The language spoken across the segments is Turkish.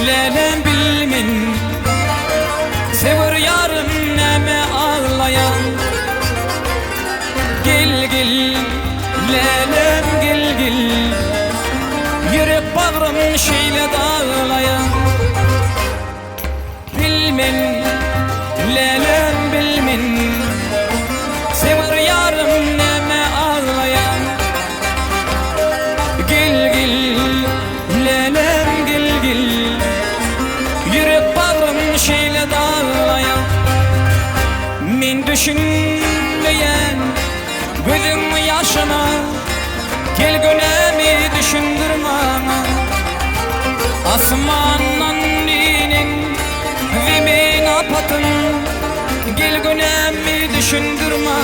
lelem bilmin sever yarım neme ağlayan. Gel gel lelem gel gel yürek bağrım şeyle dağlayan. Bilmin lelem bilmin sever yarım neme ağlayan. Gel gel lelem gel gel yürek bağrım şeyle dağlayan. Min düşünmeyen gözüm yaşına gel gönemi düşündürme. Asmandan dinin zemin apatın gel gönemi düşündürme.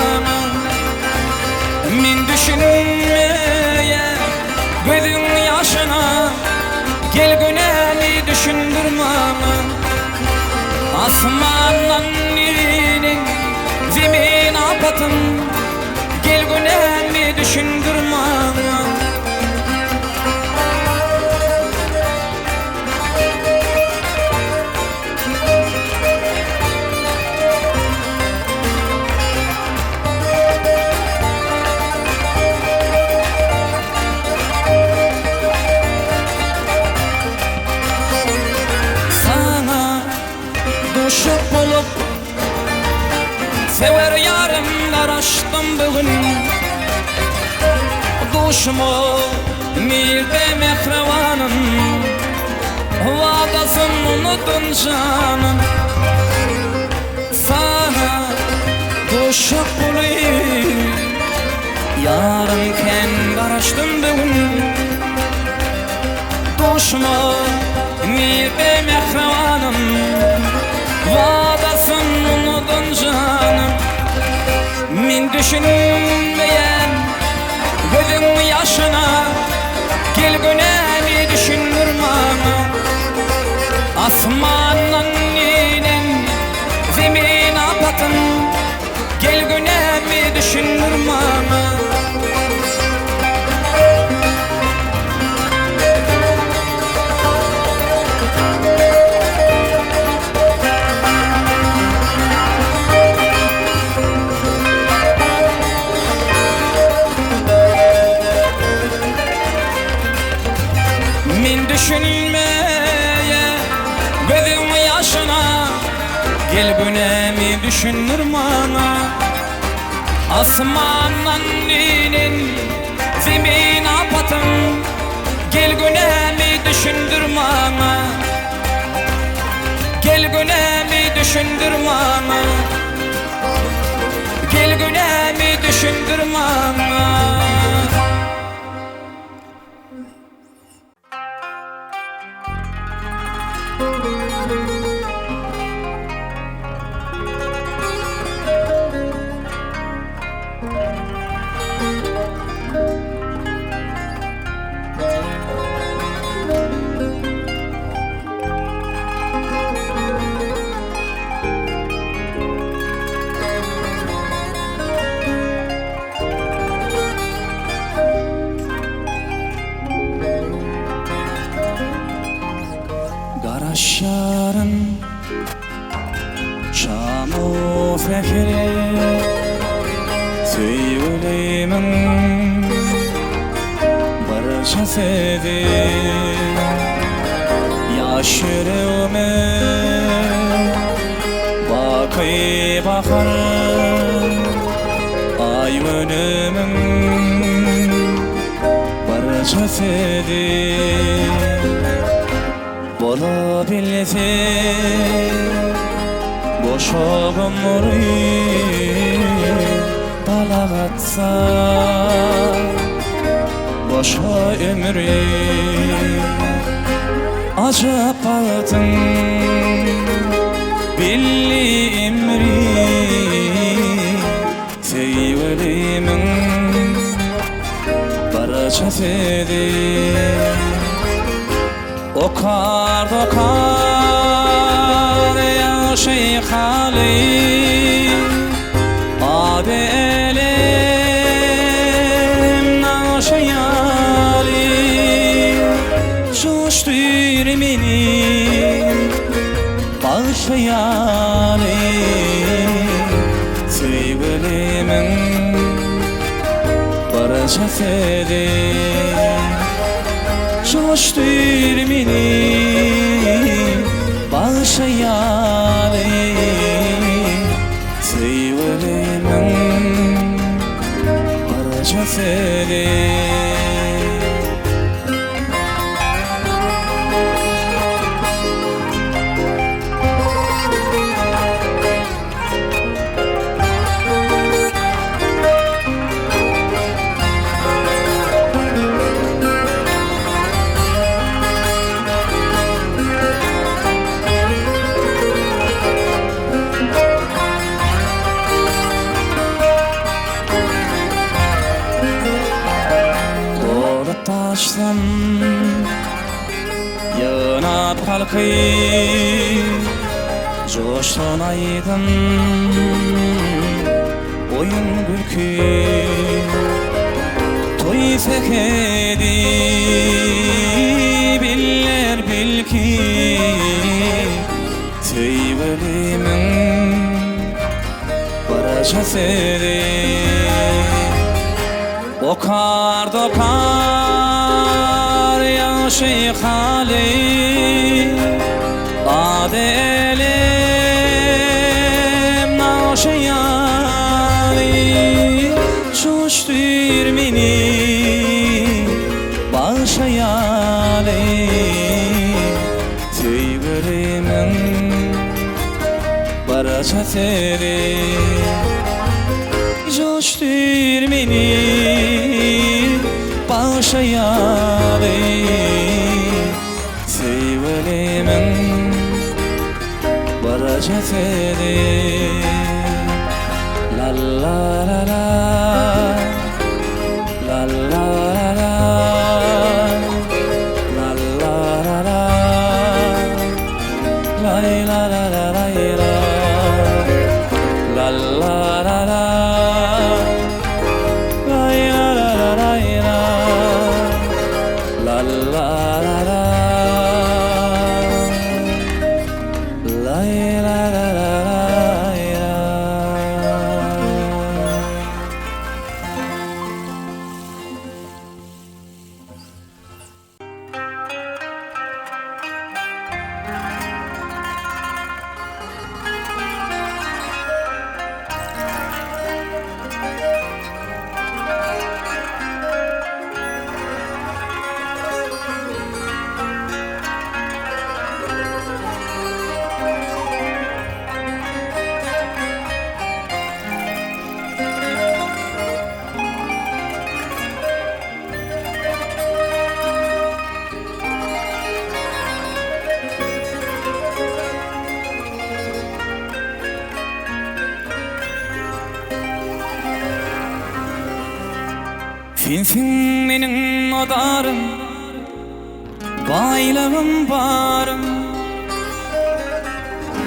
Min düşünmeye gözüm yaşına gel gönemi düşündürme. Asmandan dinin zemin apatın gel gönemi düşündürme. Aşık olup sever yarımlar açtım bugün. Duşumu mirde mehrevanım vadasını unutun canım. Sana duşup olayım yarım kendi açtım bugün. Duşumu mirde mehrevanım vadasını unutun canım. Min düşünmeyen gözüm yaşına gel gönemi düşündürme. Asmandan inen zemin apatın gel gönemi düşündürme. Min düşünmeye gözüm yaşına gel gönemi düşündürme. Asmandan inin zemin apatın gel gönemi düşündürme. Gel gönemi düşündürme. Gel gönemi düşündürme. Garaşların şamu fehri söyleyemem barışasıdır. Yaş yüreğime bakıp bakar ay önümün barışasıdır. Olabilse boş ömrü dalagatsa boş ömrü acap altın billi emri sevgilimin barçasıdır. Okar dokar ya şeyh Ali Abi elim naşayali Şuştur mini bağışlayali sevgilimin barca seni coştur beni bağışlayali sevgilimin barca seni. Taşsam yanat halkı coştan aydın oyun gülkü toy sekedi biller bilki sevgilimin barca seni okar dokar ya Şeyh Ali adelim naşeyali coştur beni bağışlayali sevgilimin barca seni coştur beni bağışlayali sevgilimin barca seni. La la la la la la la la la la la la la la la la la. Sensin benim odarım, baylığım barım.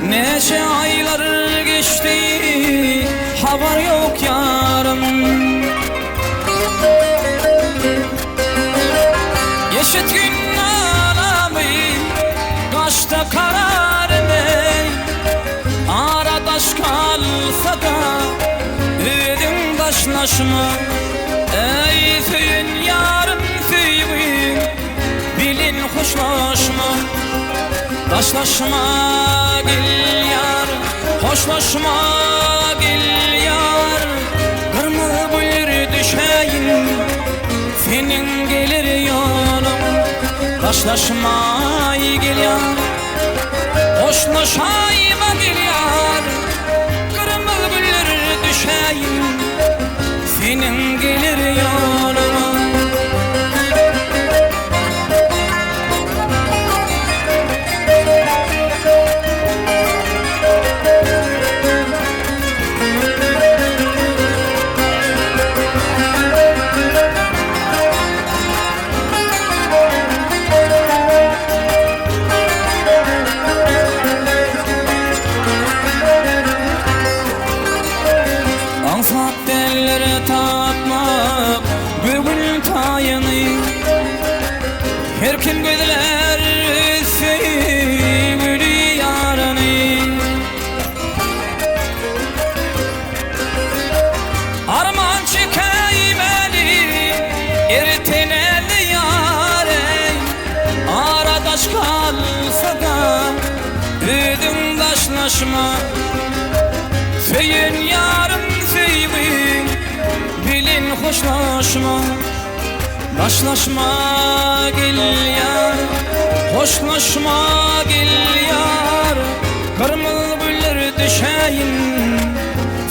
Neçe aylar geçti, haber yok yarım. Yeşet gün alamı, kaçta kararımı. Aradaş kalsa da, ödüm taşlaşma. Ey söyün yarım söyün, bilin hoşlaşma. Taşlaşma gel yar, hoşlaşma gel yar. Kırmızı buyur düşeyim, senin gelir yolun. Taşlaşma gel yar, hoşlaşayım gel yar. Kırmızı buyur düşeyim, senin gelir yoluma. Ansat dellere tapmak, Ödün daşlaşma Feyin yarım feyin Bilin hoşlaşma Daşlaşma gel yar Hoşlaşma gel yar Kırmızı güller düşeyin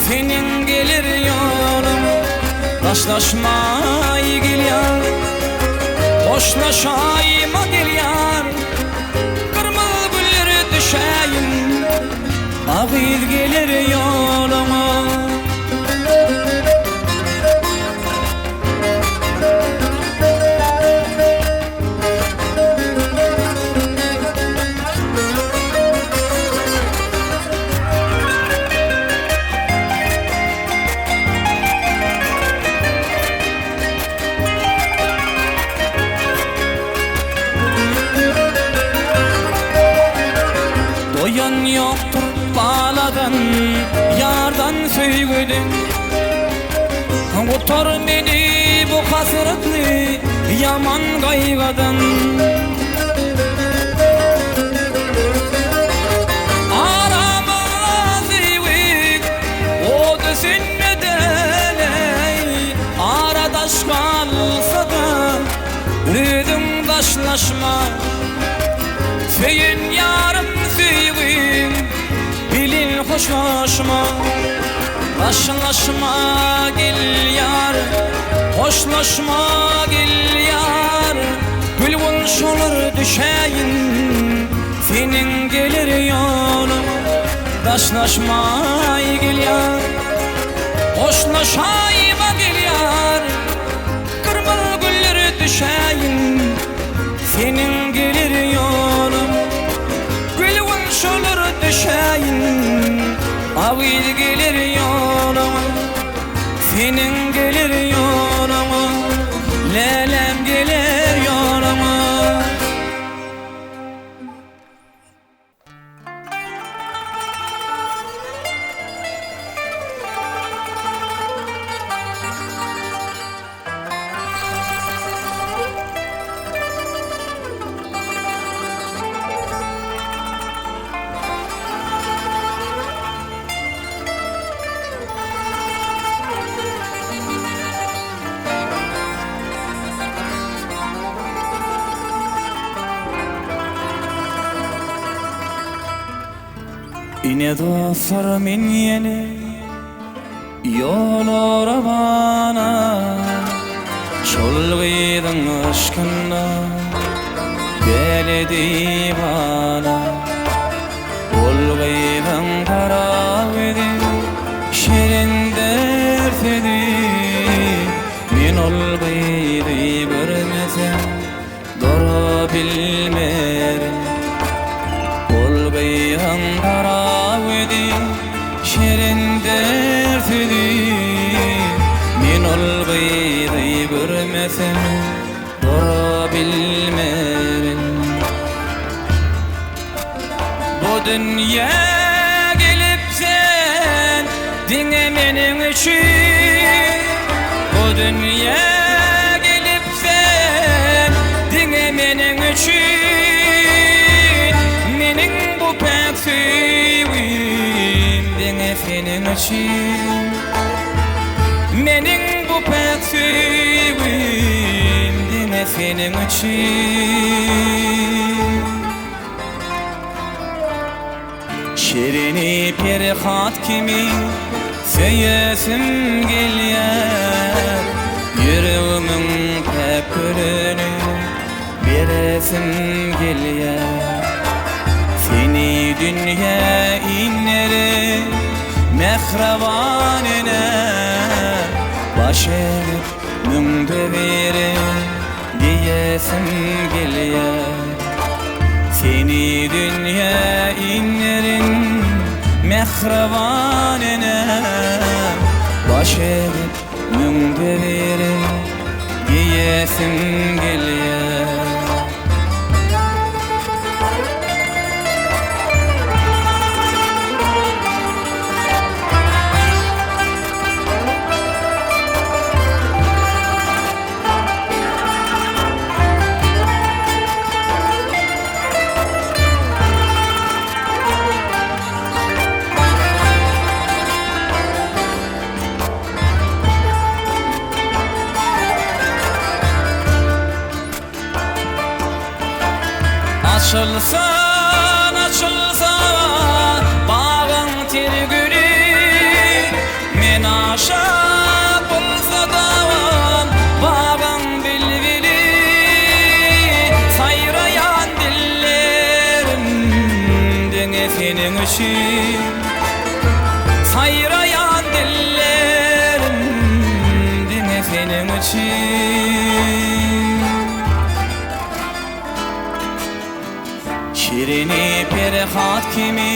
Senin gelir yolum Daşlaşma gel yar Hoşlaşayma gel yar Kırmızı güller düşeyin Ağır gelir yoluma Doyan yoktur baladan, yardan söygüdün Kurtar beni bu hasretli yaman kaygadan Arama zeyvik o düşünmeden ey Aradaş kalsa da ödüm daşlaşma Feyin yarım feyin bilin hoşlaşma Daşlaşma gel yar Hoşlaşma gel yar Gül buluşulur düşeyin Senin gelir yolun Daşlaşma gel yar Hoşlaşayma gel yar Kırmızı güller düşeyin Senin gelir yolun Gül buluşulur düşeyin Avil gelir yoluma Senin gelir yoluma Lelem gelir yoluma Yine dostlar min yeni yollara bana Çolgıydın aşkına geledi bana Olgıydın karavidi şirin dertedi Min olgıydı görmesem dora bilmerim Olgıydın karavidi şirin dertedi Min olgıydı görmesem dora bilmerim Bu dünya gelip sen dinlemenin için Bu dünya gelip sen dinlemenin için Menin bu pek sevim dinle senin için Menin bu pek sevim dinle senin için Şirini bir hat kimi söylesim gelyer Yüreğimin pek gülünü bir resim gelyer Seni dünya inleri mehravanine Baş edip mündeviri diyesim gelyer Seni dünya inlerin mehravanine Baş edip mündeviri diyesim gelyer açılsan açılsa bağın tirgülü men aşağı bulsa da bağın bilvili sayrayan dillerim dene senin için sayrayan dillerim dene senin için şirini perhat kimi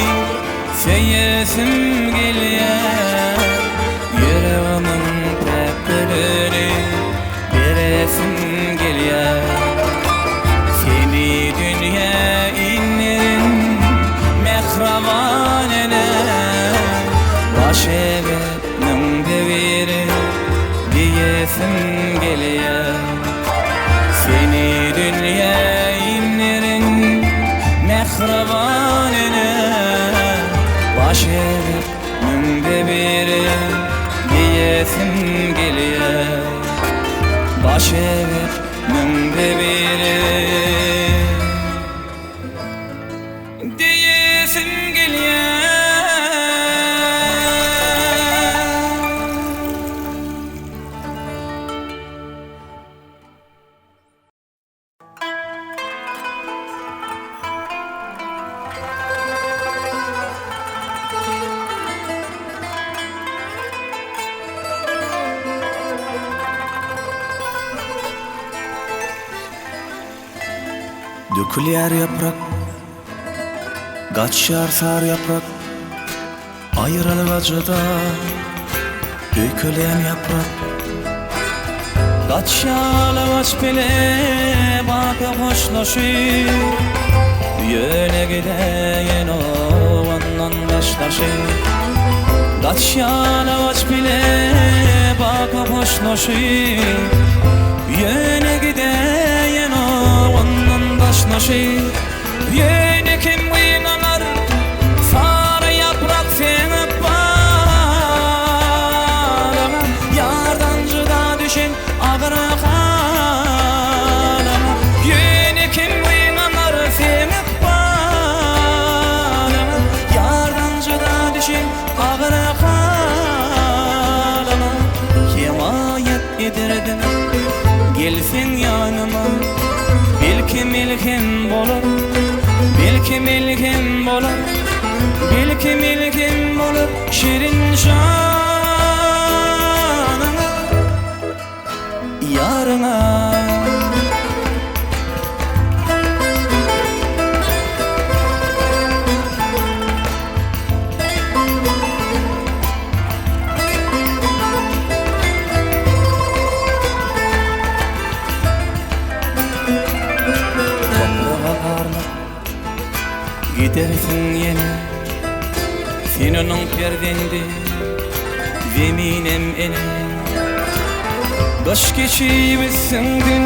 seyesim gelýär yüreğimin tepkileri beresim gelýär seni dünya inlerin mehrabanene başebenim deviri diyesim gelýär seni dünya inlerin mehrabanene başebenim deviri diyesim gelýär başebenim deviri diyesim gelýär dökülýär yaprak, gaçşar sar yaprak, ayrılık acıda dökülen yaprak. Gaçşar avaç bile baka hoşlaşır, yöne gideyen ondan başlaşır. Gaçşar avaç bile baka hoşlaşır, yöne gideyen ondan başlaşır. Yöne kim inanar sarı yaprak sevip bağlama yardancıda düşen ağır kalama. Yöne kim inanar sevip bağlama yardancıda düşen ağır kalama. Himayet ederdim gelsin yanıma, belki milkim bolur, belki milkim bolur, belki milkim bolur şirin şanına yarına. Gidersin yine senin perdendi zeminem ene Kış geçiyorsun gün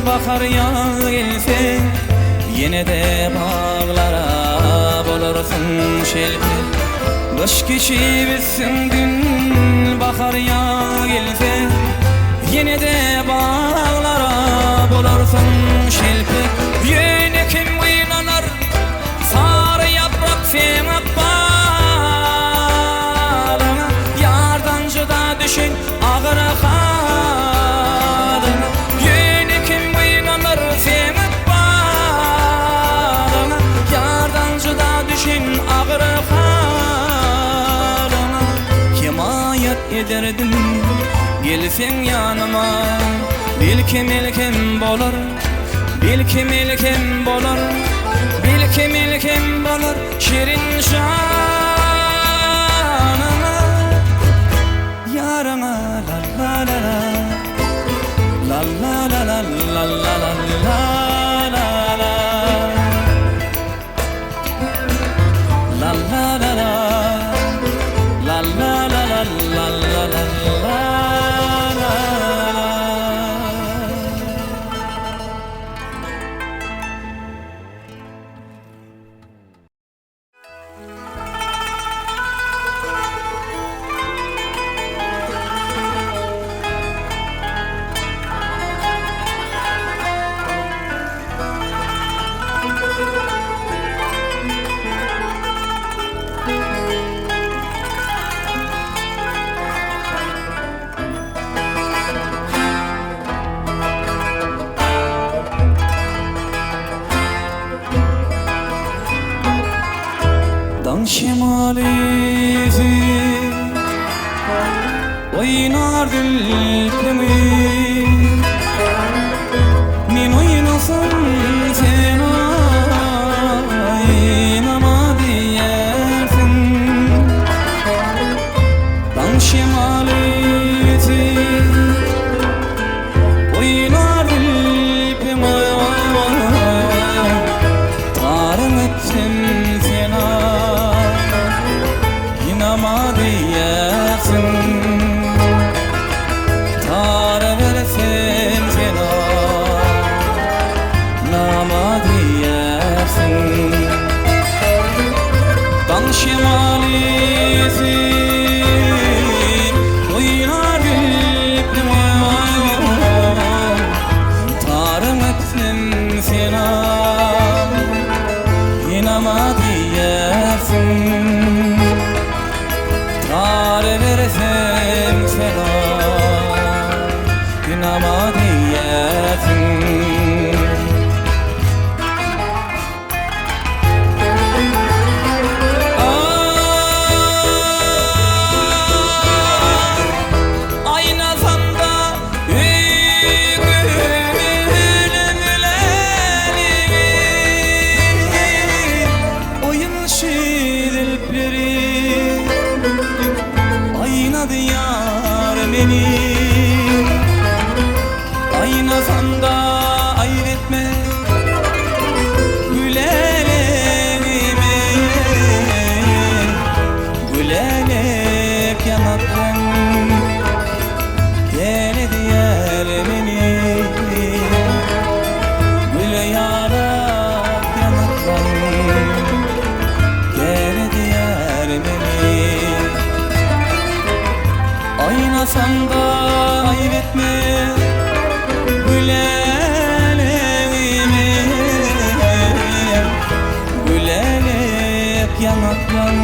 bahar yaz gelse yine de bağlara bulursun şelpe. Kış geçiyorsun gün bahar yaz gelse yine de bağlara bulursun şelpe. Yine kim inanır sarı yaprak sevip bağlama yardancıda düşün ağır kalama. Yine kim inanır sevip bağlama yardancıda düşün ağır kalama. Himayet ederdim gelsen yanıma, belki milkim bolur, belki milkim bolur, belki milkim bolur şirin şanına yarına. La la la la la la la la la la la la la la la şemalizi oynar dilkimi min oynasam sen oynama diyersin dan şemalizi oynar dilkimi tarım etsin sen oynama diyersin şemalizi oynar dilkimi tarım etsin sena inama diyersin tarı versem sena inama diyersin. Yar beni aynasan da ayretme gülerime gülerek yanaktan gele diğer beni güle yarak yanaktan gele diğer beni aynasan da ayretme gülerime gülerek yanaklan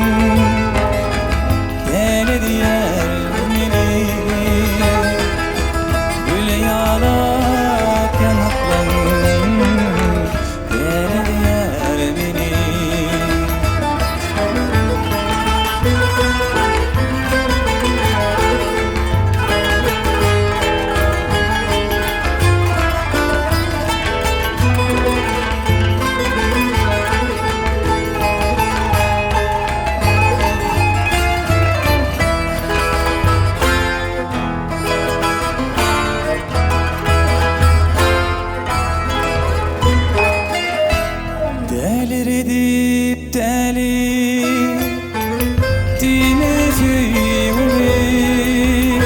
deli diğer beni güle yarak yanaklan deli diğer beni. Delir edip deli dinizi uli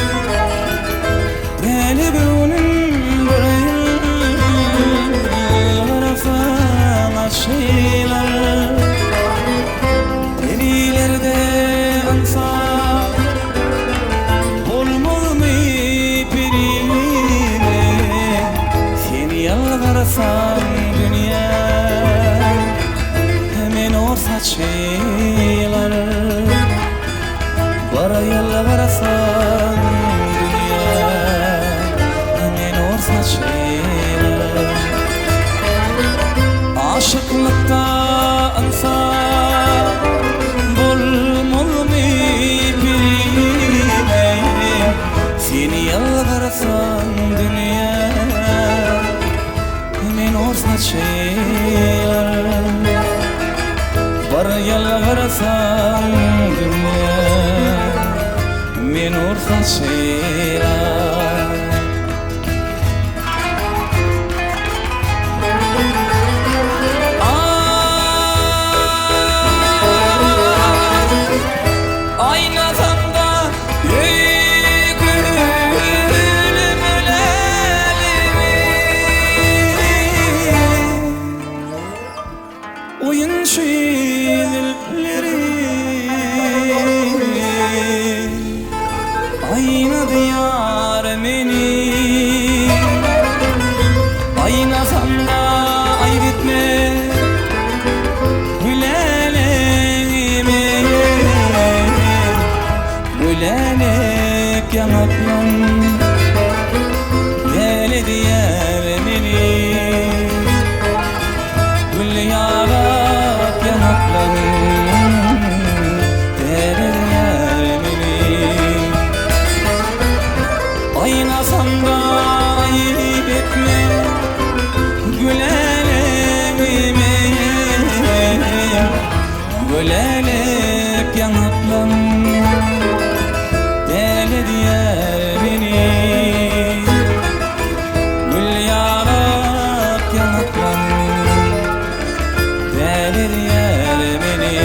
deli bunun burayın varafana şeyler delilerde ansa olmalı birine seni yalvarsan dünya saçlar bara yalvarasan dünya hemen or saçlar aşıklıkta ansa bulmalı birine seni yalvarasan dünya hemen or saçlar bara yalvarasan dünya men ursan şeyler aynasan da oyun şiirleri aynadı ya Kölelik yanıklan deli diyer beni Gül yarak yanıklan deli diyer beni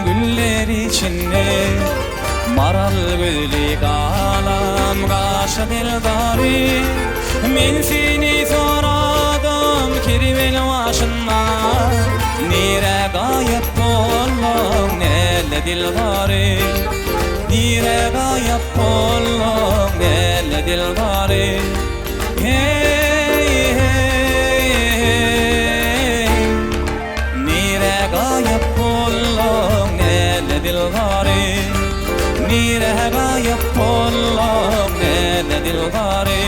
Güller içinde maral gözlü kalam kaşı dildari Men seni soradım kirvel başında Nire gayet bollum nelle dildari Nire gayet bollum nelle dildari Hey hey Nire gayet bollum nelle dildari Nire gayet bollum nelle dildari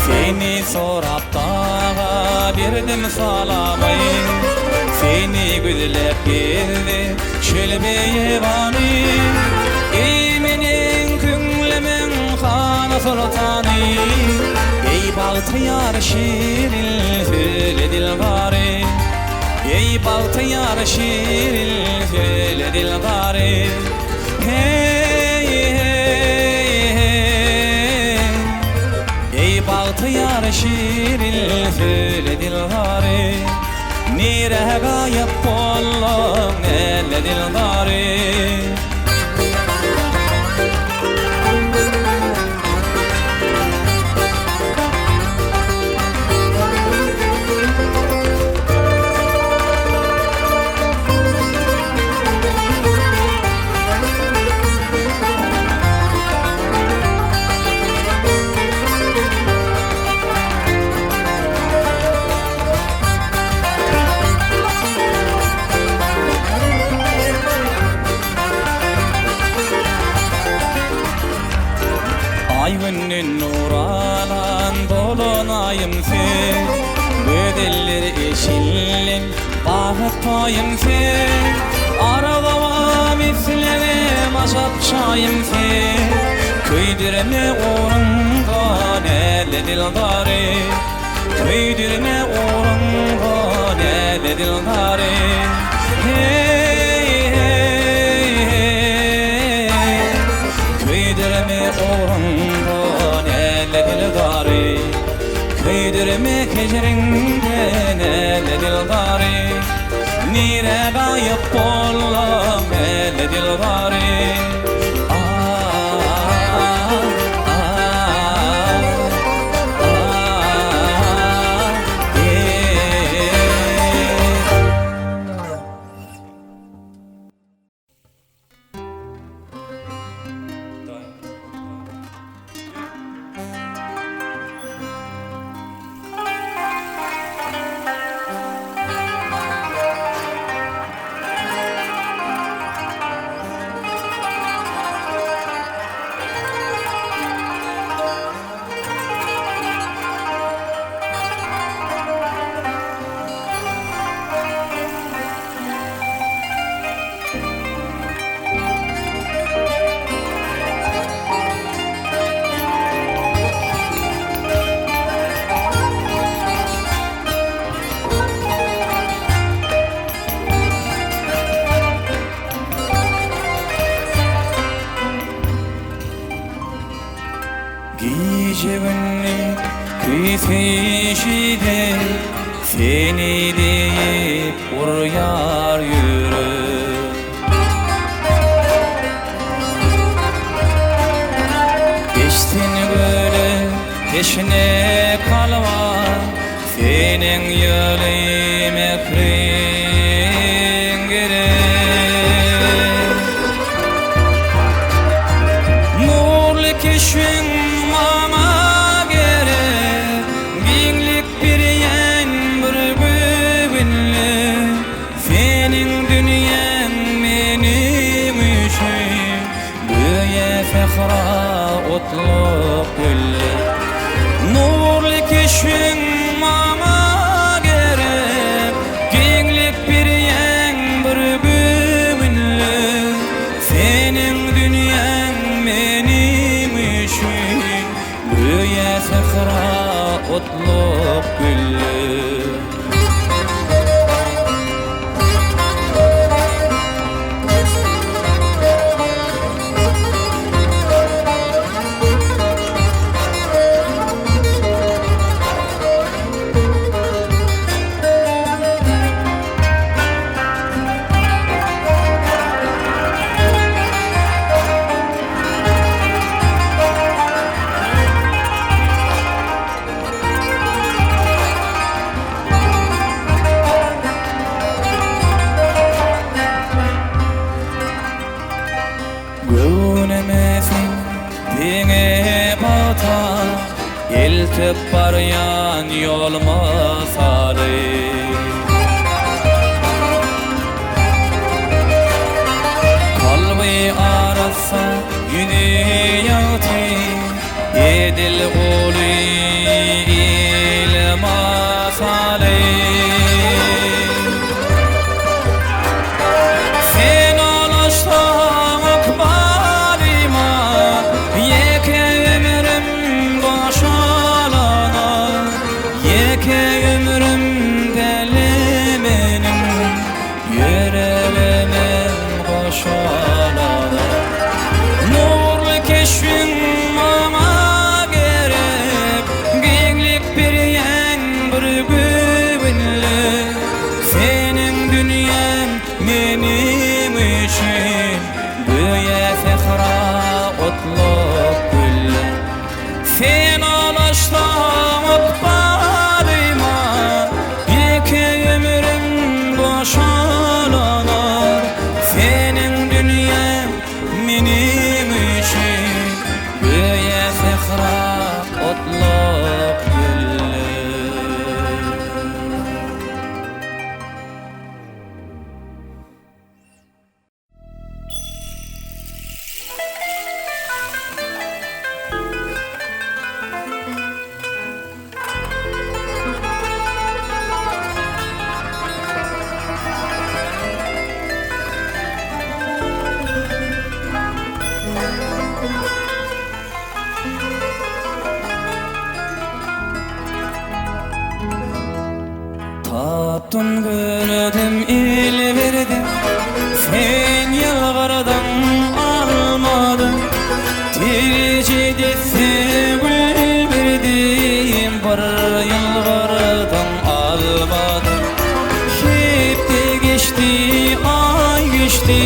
Seni sorap dağa birdim salamay Seni güzlep geldi şölbeye vani Emenin künglemin kana sultani Ey baltayar şiril söyle dilbari Ey baltayar şiril söyle dilbari Hey hey hey Ey baltayar şiril söyle dilbari Nire gayet bollum nelle dildari Ay günün nuralan dolunayım sen Ödeller eşillin bahıt payım sen Arabama mislerim aşap çayım sen Köydirme uğrunda nelle dildari Köydirme uğrunda nelle dildari Hey hey hey Köydirme uğrunda nelle dildari Köydirme kecerinden nelle dildari Nire gayet bollum nelle dildari işide seni deyip uryar yürür. Geçtin böyle peşine kalma, senin yılı mekrin gerek. Nurlu keşfin mama gerek, binlik bir yen bir bübünlü, senin dünyen benim üçün, büye fehra otluk güllü. Nurlu keşfin mama gerek, binlik bir yen bir bübünlü, senin dünyen benim üçün, büye fehra otluk güllü. Gönümesin dine bata, eltip baryan yolma sari. Kalbi arasa yüni yağti, yedil uli ilma sari. Sen alaştan akbalima, yeke ömrüm boşalana, yeke ömrüm delimenim, yüreğimin boşalana. Nurlu keşfin mama gerek, genlik bir yen bir bübünlü, senin dünyen benim için, büye fehra otluk güllü. Sen alaştan akbalima, yeke ömrüm boşalanar, senin dünyen benim için, büye fehra otluk güllü. Taptın gördüm il verdim, sen yalvardan almadın. Tercih etse gül verdim, bir yalvardan almadın. Hep de geçti, ay geçti,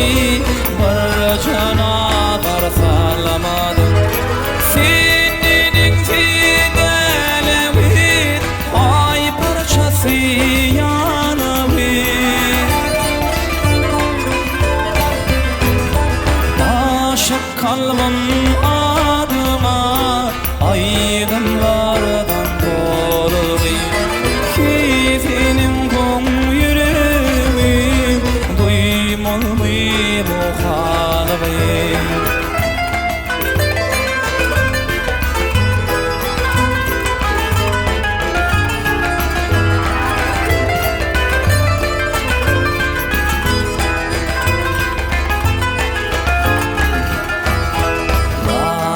bir canavar salmadın. Sen dedin fidelevit, ay parçası yanavit. Aşık kalbim adıma, aydınlardan dolu. Keyfinin kum yüreğimi, duymalı bu halimi.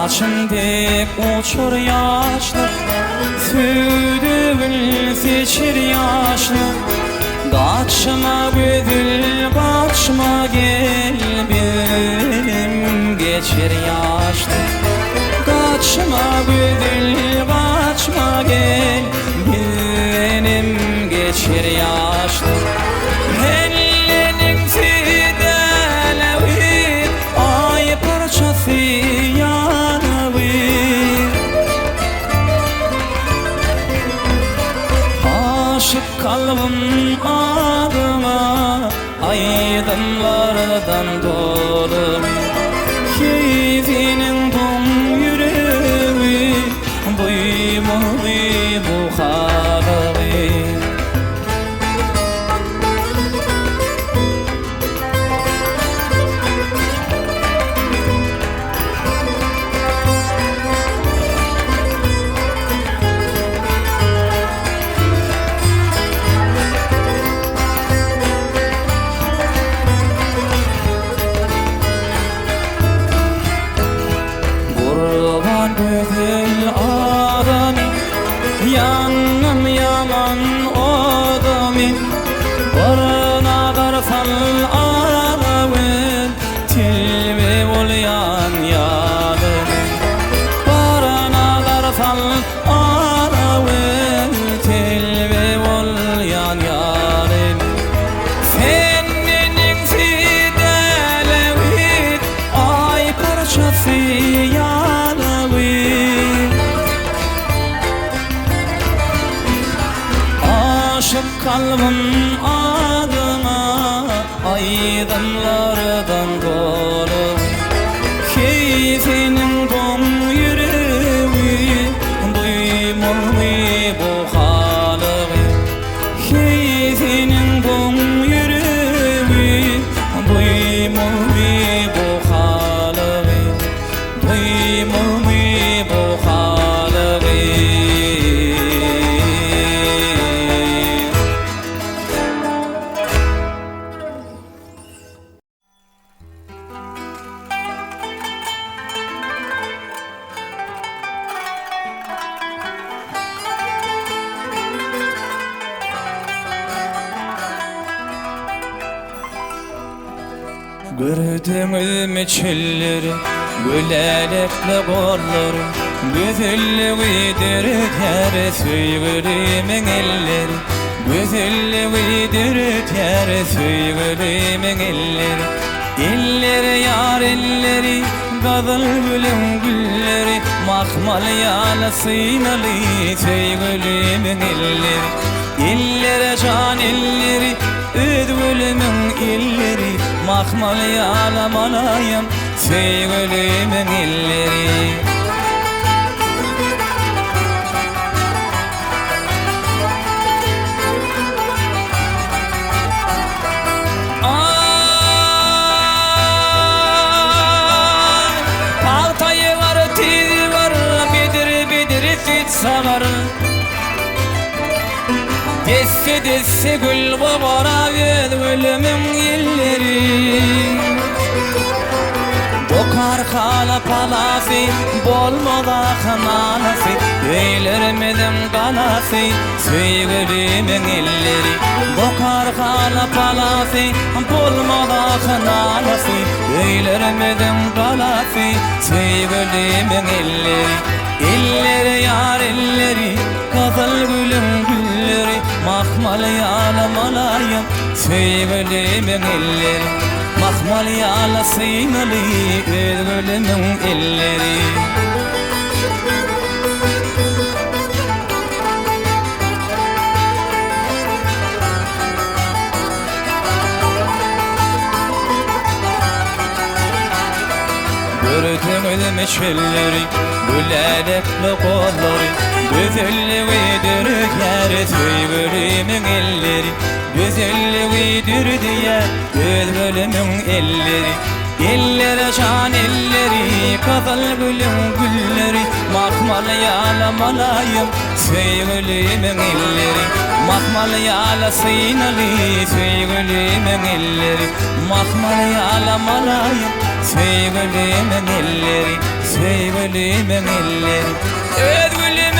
Başındek uçur yaşlı, südüğün seçir yaşlı. Kaçma büdül, kaçma gel, benim geçir yaşlı. Kaçma büdül, kaçma gel, eller yaşlı ellerin sidelevi ay parçası yanavi aşık kalbim adına aydınlardan dolu keyfinin don yüreği duymalı bu halı güzel adam yanım yaman adamın barına darsal ağabey tilbe olyan yadım barına darsal ağabey tilbe olyan yadım senin sidelevi ay parçası aşık kalbim adına aydınlardan dolu keyfinin don yüreği duymalı bu halı keyfinin don yüreği duymalı bu halı duymalı bu halı gördünüz mü çölleri, gülelikli kolları, güzelliğidir ter söylerimin elleri, güzelliğidir ter söylerimin elleri, elleri yar elleri, gazıl gülüm gülleri, mahmal yalı sıynalı söylerimin elleri, elleri can elleri, ödgülümün elleri, mahmal yalamalayım sevgilimin elleri paltayı var, tizi var, bidir bidir fit savar desse desse gül babara ödgülümün elleri dokar kala palasi bolmada khanasi eylermedim galasi sevgilimin elleri dokar kala palasi bolmada khanasi eylermedim galasi sevgilimin elleri elleri yar elleri kazal gülüm gülleri mahmal yalamalayım sevgilimin elleri mahmal yala sıynalı ödgülümün elleri gördünüz mü çölleri, gülelikli kolları, güzelliğidir ter söylerimin elleri, güzelliğidir diye ödgülümün elleri, elleri can elleri, kazal gülüm gülleri, mahmal yalamalayım sevgilimin elleri, mahmal yala sıynalı sevgilimin elleri, mahmal yalamalayım sevgilimin elleri, sevgilimin elleri, ödgülüm